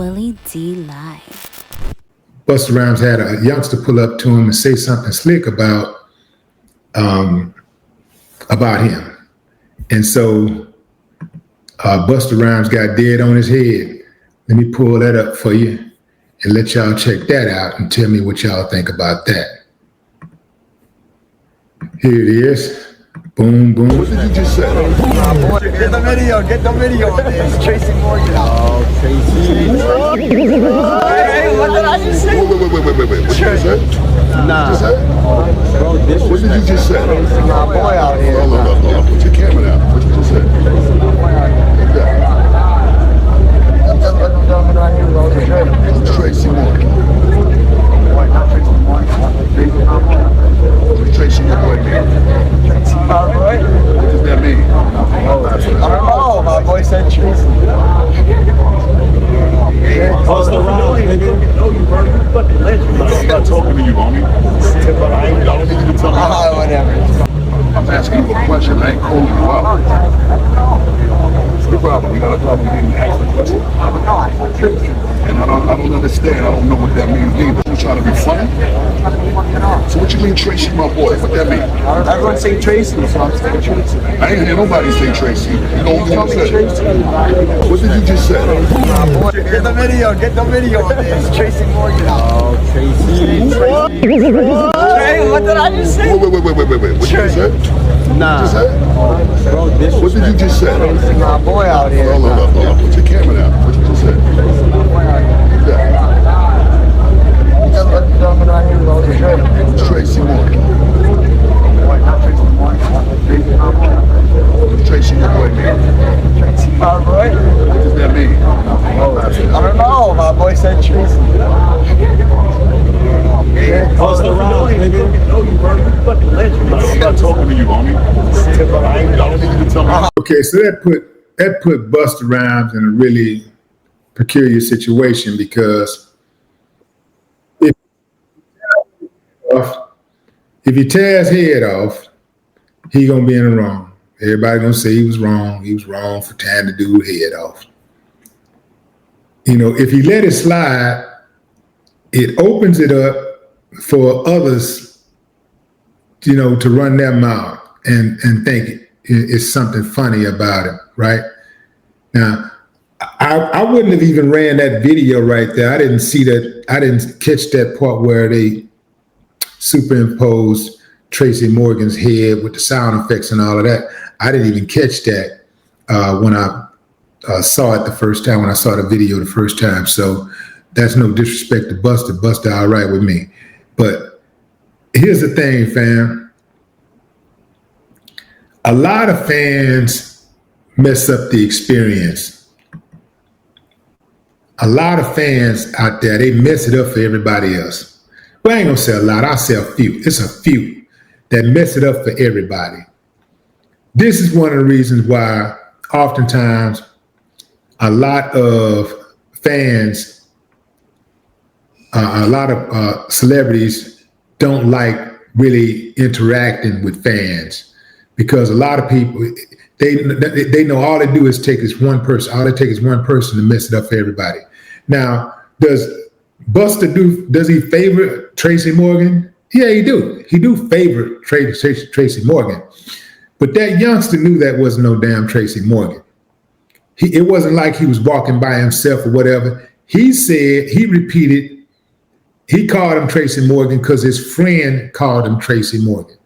Willie D Live. Busta Rhymes had a youngster pull up to him and say something slick about him. And so Busta Rhymes got dead on his head. Let me pull that up for you and let y'all check that out and tell me what y'all think about that. Here it is. Boom, boom. What did you just say? Get the video on this. Tracy Morgan. Oh, Tracy. Hey, what did I just say? Wait. What did you just say? Nah. Bro, what did you just say? My boy out here. Hold. Put your camera down. What did you just say? Tracy Morgan. Tracy, your boy, man. My boy? What does that mean? I don't know. My boy said Tracy. Busta Rhymes, nigga. No, you bro. You fucking legend. I'm not talking to you, homie. I don't need you to tell me. Whatever. I'm asking you a question. I ain't calling you out. What's the problem? You got a problem being asked a question? And I don't understand. I don't know what that means either. You trying to be funny? So what you mean, Tracy, my boy? What that mean? Everyone say Tracy, so I'm saying Tracy. I ain't hear nobody say Tracy. You know what I'm saying? What did you just say? My boy. Get the video on this. Tracy Morgan. Oh, Tracy. Hey, what did I just say? Wait. What did you say? Nah. What did you just say? My boy out here. Hold. Put your camera down. What did you just say? Tracy Morgan. Tracy, your boy, man. My boy? What does that mean? I don't know. My boy said Tracy. Busta Rhymes, nigga. No, you bro. You fucking legend. I'm not talking to you, homie. I don't need you to tell me. Okay, so that put Busta Rhymes in a really peculiar situation because if he tear his head off, he gonna be in the wrong. Everybody gonna say he was wrong. He was wrong for tearing the dude's head off. You know, if he let it slide, it opens it up for others, you know, to run their mouth and think it's something funny about it, right? Now, I wouldn't have even ran that video right there. I didn't see that. I didn't catch that part where they superimposed Tracy Morgan's head with the sound effects and all of that. I didn't even catch that when I saw it the first time, when I saw the video the first time. So that's no disrespect to Busta. Busta all right with me. But here's the thing, fam. A lot of fans mess up the experience. A lot of fans out there, they mess it up for everybody else. Well, I ain't gonna say a lot, I'll say a few. It's a few that mess it up for everybody. This is one of the reasons why oftentimes a lot of fans, a lot of celebrities don't like really interacting with fans because a lot of people, they know all they do is take this one person. All they take is one person to mess it up for everybody. Now, does he favor Tracy Morgan? Yeah, he do. He do favor Tracy Morgan. But that youngster knew that wasn't no damn Tracy Morgan. It wasn't like he was walking by himself or whatever. He said, he repeated, he called him Tracy Morgan because his friend called him Tracy Morgan.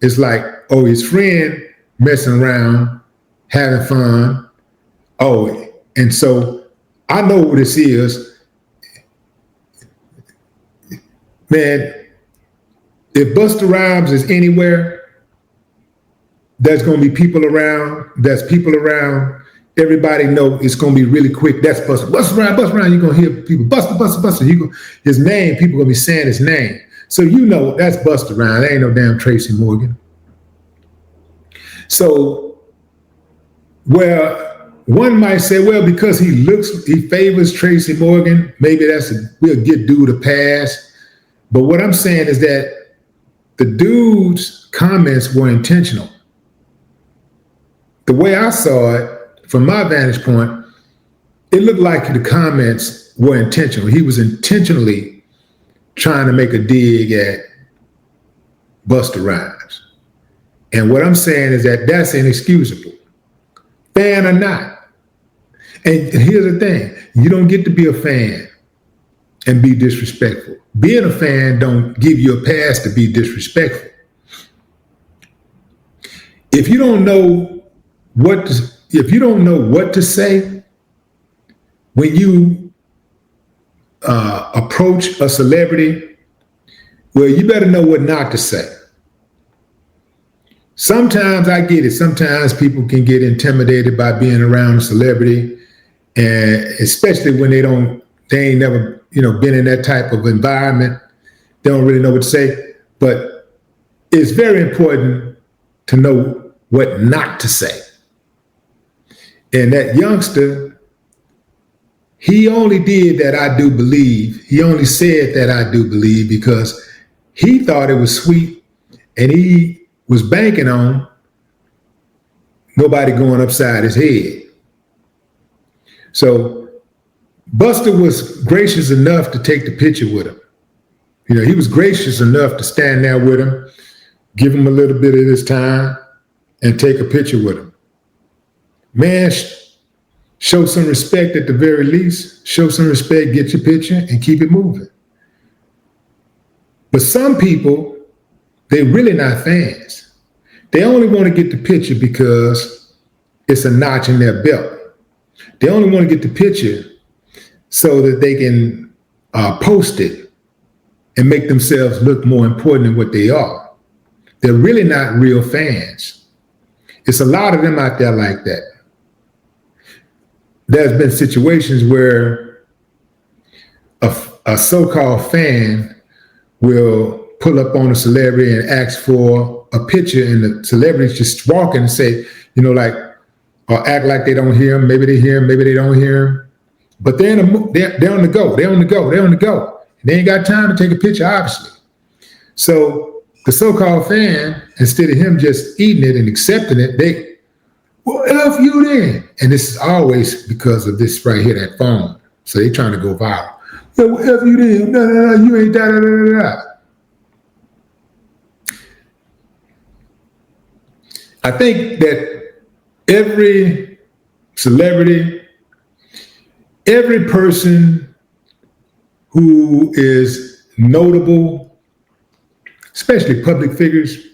It's like, oh, his friend messing around, having fun. Oh, and so I know what this is. Man, if Busta Rhymes is anywhere, there's going to be people around. There's people around. Everybody know it's going to be really quick. That's Busta. Busta Rhymes. You're going to hear people, Busta. His name, people going to be saying his name. So you know that's Busta Rhymes. There ain't no damn Tracy Morgan. So, well, one might say, well, because he favors Tracy Morgan, maybe we'll get dude a pass. But what I'm saying is that the dude's comments were intentional. The way I saw it, from my vantage point, it looked like the comments were intentional. He was intentionally trying to make a dig at Busta Rhymes. And what I'm saying is that that's inexcusable, fan or not. And here's the thing, you don't get to be a fan and be disrespectful. Being a fan don't give you a pass to be disrespectful. If you don't know what to say when you approach a celebrity, well, you better know what not to say. Sometimes I get it. Sometimes people can get intimidated by being around a celebrity, and especially when they ain't never, been in that type of environment. They don't really know what to say. But it's very important to know what not to say. And that youngster, he only did that I do believe. He only said that I do believe because he thought it was sweet, and he was banking on nobody going upside his head. So Busta was gracious enough to take the picture with him. He was gracious enough to stand there with him, give him a little bit of his time, and take a picture with him. Man, show some respect at the very least. Show some respect, get your picture, and keep it moving. But some people, they're really not fans. They only want to get the picture because it's a notch in their belt. They only want to get the picture so that they can post it and make themselves look more important than what they are. They're really not real fans. It's a lot of them out there like that. There's been situations where a so-called fan will pull up on a celebrity and ask for a picture, and the celebrity's just walking and say, or act like they don't hear him. Maybe they hear him, maybe they don't hear him. But they're on the go. They're on the go. They ain't got time to take a picture, obviously. So the so-called fan, instead of him just eating it and accepting it, well, F you then. And this is always because of this right here, that phone. So they trying to go viral. Yeah, well, F you then. No, you ain't da-da-da-da-da. I think that every celebrity, every person who is notable, especially public figures,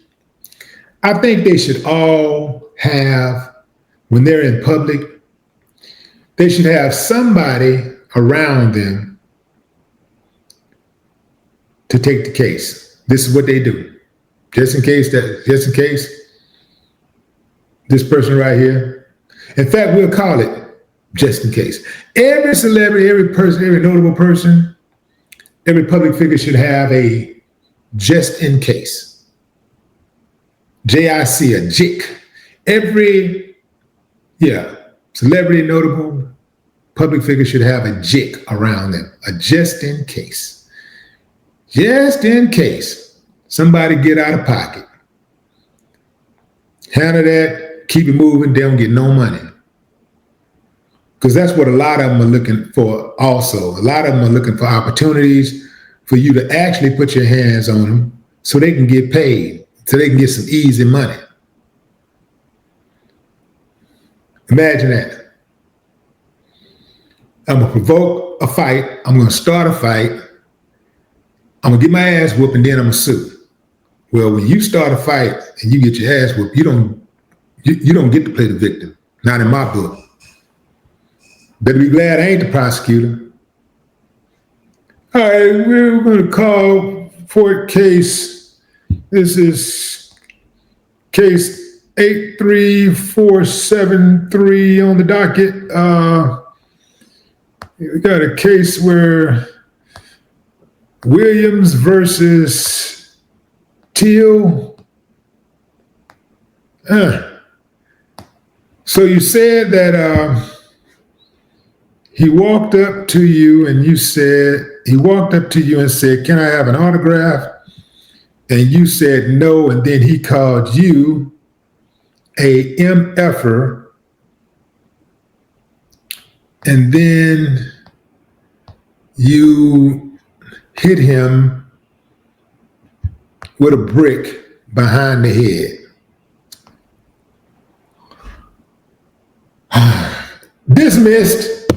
I think they should all have, when they're in public, they should have somebody around them to take the case. This is what they do. Just in case this person right here. In fact, we'll call it just in case. Every celebrity, every person, every notable person, every public figure should have a just in case. JIC, a JIC. Every celebrity, notable, public figure should have a JIC around them, a just in case. Just in case somebody get out of pocket. Handle that. Keep it moving, they don't get no money. Because that's what a lot of them are looking for also. A lot of them are looking for opportunities for you to actually put your hands on them so they can get paid, so they can get some easy money. Imagine that. I'm going to provoke a fight. I'm going to start a fight. I'm going to get my ass whooped and then I'm going to sue. Well, when you start a fight and you get your ass whooped, you don't get to play the victim. Not in my book. Better be glad I ain't the prosecutor. All right, we're going to call for case. This is case 83473 on the docket. We got a case where Williams versus Teal. So you said that he walked up to you and said, can I have an autograph? And you said no, and then he called you a MFer and then you hit him with a brick behind the head. Dismissed.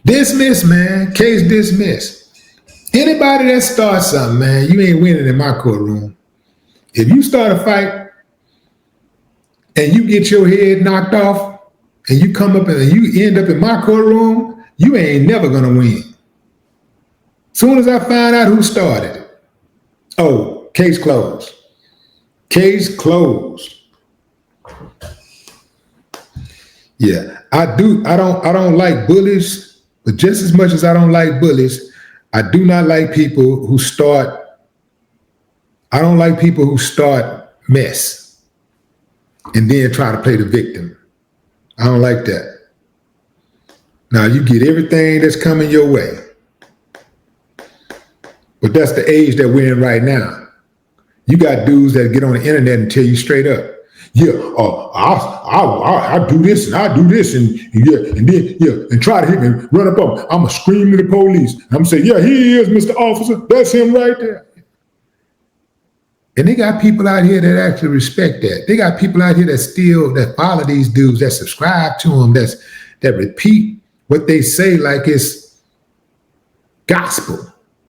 Dismissed, man. Case dismissed. Anybody that starts something, man, you ain't winning in my courtroom. If you start a fight and you get your head knocked off and you come up and you end up in my courtroom, you ain't never gonna win. Soon as I find out who started it, oh, case closed. Case closed. Yeah, I don't like bullies, but just as much as I don't like bullies, I do not like people who start, I don't like people who start mess and then try to play the victim. I don't like that. Now you get everything that's coming your way. But that's the age that we're in right now. You got dudes that get on the internet and tell you straight up, yeah, I do this and I do this and then and try to hit me, run up on me. I'm gonna scream to the police. I'm gonna say, yeah, he is, Mr. Officer. That's him right there. And they got people out here that actually respect that. They got people out here that follow these dudes, that subscribe to them, that repeat what they say like it's gospel.